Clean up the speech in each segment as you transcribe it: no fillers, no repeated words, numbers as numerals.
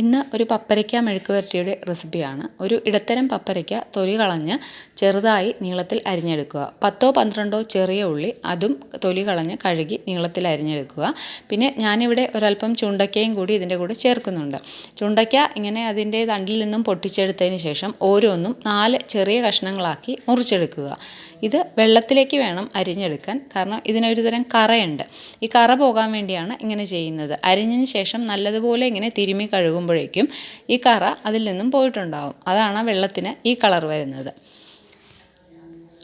ഇന്ന് ഒരു പപ്പരയ്ക്ക മെഴുക്ക് പുരട്ടിയുടെ റെസിപ്പിയാണ്. ഒരു ഇടത്തരം പപ്പരയ്ക്ക തൊലി കളഞ്ഞ് ചെറുതായി നീളത്തിൽ അരിഞ്ഞെടുക്കുക. 10-12 ചെറിയ ഉള്ളി, അതും തൊലി കളഞ്ഞ് കഴുകി നീളത്തിൽ അരിഞ്ഞെടുക്കുക. പിന്നെ ഞാനിവിടെ ഒരല്പം ചുണ്ടയ്ക്കയും കൂടി ഇതിൻ്റെ കൂടെ ചേർക്കുന്നുണ്ട്. ചുണ്ടയ്ക്ക ഇങ്ങനെ അതിൻ്റെ തണ്ടിൽ നിന്നും പൊട്ടിച്ചെടുത്തതിന് ശേഷം ഓരോന്നും 4 ചെറിയ കഷ്ണങ്ങളാക്കി മുറിച്ചെടുക്കുക. ഇത് വെള്ളത്തിലേക്ക് വേണം അരിഞ്ഞെടുക്കാൻ, കാരണം ഇതിനൊരു തരം കറയുണ്ട്. ഈ കറ പോകാൻ വേണ്ടിയാണ് ഇങ്ങനെ ചെയ്യുന്നത്. അരിഞ്ഞതിന് ശേഷം നല്ലതുപോലെ ഇങ്ങനെ തിരുമ്മി കഴുകുമ്പോഴേക്കും ഈ കറ അതിൽ നിന്നും പോയിട്ടുണ്ടാവും. അതാണ് വെള്ളത്തിന് ഈ കളർ വരുന്നത്.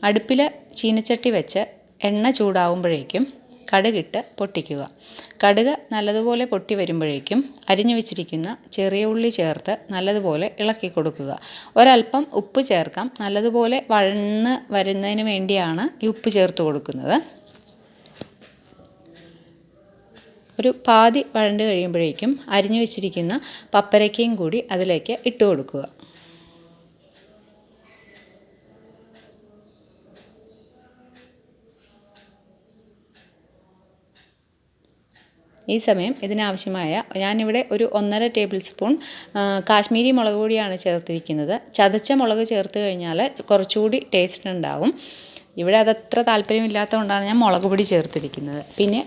അടുപ്പിൽ ചീനച്ചട്ടി വെച്ച് എണ്ണ ചൂടാവുമ്പോഴേക്കും കടുകിട്ട് പൊട്ടിക്കുക. കടുക് നല്ലതുപോലെ പൊട്ടി വരുമ്പോഴേക്കും അരിഞ്ഞു വെച്ചിരിക്കുന്ന ചെറിയ ഉള്ളി ചേർത്ത് നല്ലതുപോലെ ഇളക്കി കൊടുക്കുക. ഒരല്പം ഉപ്പ് ചേർക്കാം. നല്ലതുപോലെ വഴന്ന് വരുന്നതിന് വേണ്ടിയാണ് ഈ ഉപ്പ് ചേർത്ത് കൊടുക്കുന്നത്. ഒരു പാതി വഴണ്ട് കഴിയുമ്പോഴേക്കും അരിഞ്ഞു വെച്ചിരിക്കുന്ന പപ്പരയ്ക്കയും കൂടി അതിലേക്ക് ഇട്ട് കൊടുക്കുക. ഈ സമയം ഇതിനാവശ്യമായ ഞാനിവിടെ ഒരു 1.5 ടേബിൾ സ്പൂൺ കാശ്മീരി മുളക് പൊടിയാണ് ചേർത്തിരിക്കുന്നത്. ചതച്ച മുളക് ചേർത്ത് കഴിഞ്ഞാൽ കുറച്ചുകൂടി ടേസ്റ്റ് ഉണ്ടാവും. ഇവിടെ അതത്ര താല്പര്യമില്ലാത്തതുകൊണ്ടാണ് ഞാൻ മുളക് പൊടി ചേർത്തിരിക്കുന്നത്. പിന്നെ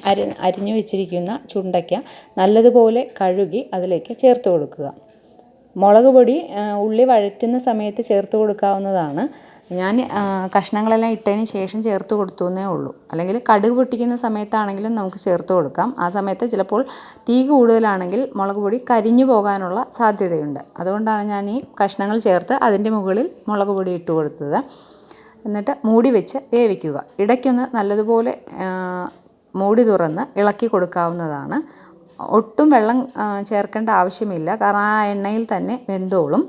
അരിഞ്ഞു വെച്ചിരിക്കുന്ന ചുണ്ടയ്ക്ക നല്ലതുപോലെ കഴുകി അതിലേക്ക് ചേർത്ത് കൊടുക്കുക. മുളക് പൊടി ഉള്ളി വഴറ്റുന്ന സമയത്ത് ചേർത്ത് കൊടുക്കാവുന്നതാണ്. ഞാൻ കഷ്ണങ്ങളെല്ലാം ഇട്ടതിന് ശേഷം ചേർത്ത് കൊടുത്തേ ഉള്ളൂ. അല്ലെങ്കിൽ കടുക് പൊട്ടിക്കുന്ന സമയത്താണെങ്കിലും നമുക്ക് ചേർത്ത് കൊടുക്കാം. ആ സമയത്ത് ചിലപ്പോൾ തീ കൂടുതലാണെങ്കിൽ മുളക് പൊടി കരിഞ്ഞു പോകാനുള്ള സാധ്യതയുണ്ട്. അതുകൊണ്ടാണ് ഞാൻ ഈ കഷ്ണങ്ങൾ ചേർത്ത് അതിൻ്റെ മുകളിൽ മുളക് പൊടി ഇട്ട് കൊടുത്തത്. എന്നിട്ട് മൂടി വെച്ച് വേവിക്കുക. ഇടയ്ക്കൊന്ന് നല്ലതുപോലെ മൂടി തുറന്ന് ഇളക്കി കൊടുക്കാവുന്നതാണ്. ഒട്ടും വെള്ളം ചേർക്കേണ്ട ആവശ്യമില്ല, കാരണം ആ എണ്ണയിൽ തന്നെ വെന്തോളും.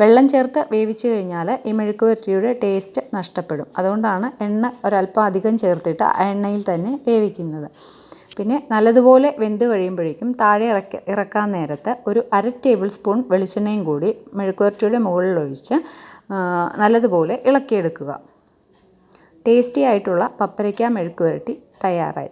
വെള്ളം ചേർത്ത് വേവിച്ച് കഴിഞ്ഞാൽ ഈ മെഴുക്ക് പുരട്ടിയുടെ ടേസ്റ്റ് നഷ്ടപ്പെടും. അതുകൊണ്ടാണ് എണ്ണ ഒരല്പം അധികം ചേർത്തിട്ട് ആ എണ്ണയിൽ തന്നെ വേവിക്കുന്നത്. പിന്നെ നല്ലതുപോലെ വെന്ത് കഴിയുമ്പോഴേക്കും താഴെ ഇറക്കാൻ നേരത്ത് ഒരു 1/2 ടേബിൾ സ്പൂൺ വെളിച്ചെണ്ണയും കൂടി മെഴുക്ക് പുരട്ടിയുടെ മുകളിൽ ഒഴിച്ച് നല്ലതുപോലെ ഇളക്കിയെടുക്കുക. ടേസ്റ്റി ആയിട്ടുള്ള പപ്പരയ്ക്ക മെഴുക്ക് പുരട്ടി തയ്യാറായി.